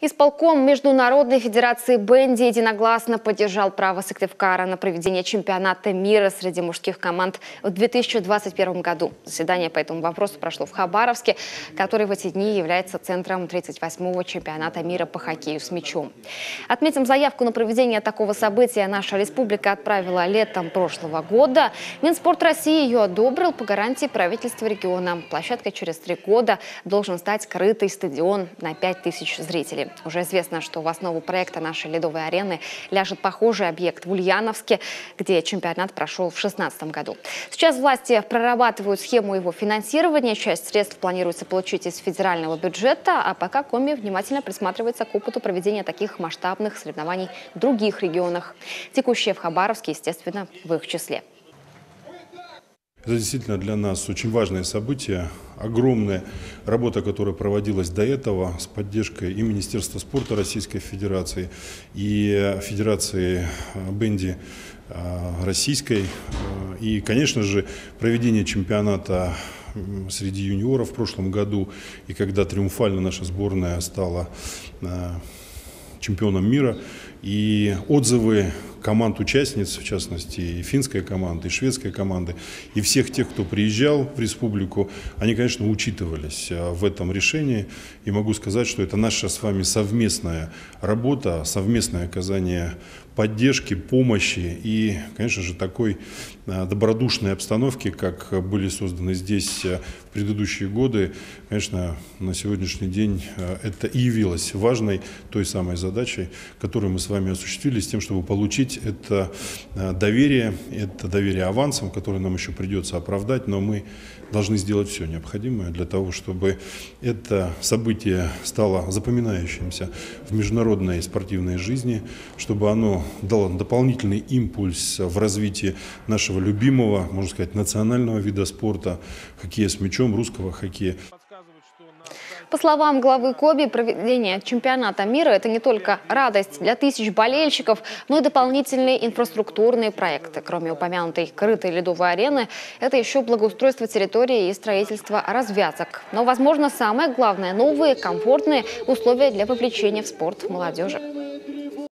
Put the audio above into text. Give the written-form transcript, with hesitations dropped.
Исполком Международной федерации бенди единогласно поддержал право Сыктывкара на проведение чемпионата мира среди мужских команд в 2021 году. Заседание по этому вопросу прошло в Хабаровске, который в эти дни является центром 38-го чемпионата мира по хоккею с мячом. Отметим, заявку на проведение такого события наша республика отправила летом прошлого года. Минспорт России ее одобрил по гарантии правительства региона. Площадкой через 3 года должен стать крытый стадион на 5000 зрителей. Уже известно, что в основу проекта нашей ледовой арены ляжет похожий объект в Ульяновске, где чемпионат прошел в 2016 году. Сейчас власти прорабатывают схему его финансирования. Часть средств планируется получить из федерального бюджета, а пока Коми внимательно присматривается к опыту проведения таких масштабных соревнований в других регионах. Текущие в Хабаровске, естественно, в их числе. Это действительно для нас очень важное событие. Огромная работа, которая проводилась до этого с поддержкой и Министерства спорта Российской Федерации, и Федерации бенди Российской. И, конечно же, проведение чемпионата среди юниоров в прошлом году, и когда триумфально наша сборная стала чемпионом мира, и отзывы команд-участниц, в частности, и финской команды, и шведской команды, и всех тех, кто приезжал в республику, они, конечно, учитывались в этом решении. И могу сказать, что это наша с вами совместная работа, совместное оказание поддержки, помощи и, конечно же, такой добродушной обстановки, как были созданы здесь в предыдущие годы. Конечно, на сегодняшний день это и явилось важной той самой задачей, которую мы с вами осуществили, с тем, чтобы получить это доверие авансом, которое нам еще придется оправдать, но мы должны сделать все необходимое для того, чтобы это событие стало запоминающимся в международной спортивной жизни, чтобы оно дало дополнительный импульс в развитии нашего любимого, можно сказать, национального вида спорта, хоккея с мячом, русского хоккея. По словам главы Коби, проведение чемпионата мира – это не только радость для тысяч болельщиков, но и дополнительные инфраструктурные проекты. Кроме упомянутой крытой ледовой арены, это еще благоустройство территории и строительство развязок. Но, возможно, самое главное – новые комфортные условия для вовлечения в спорт молодежи.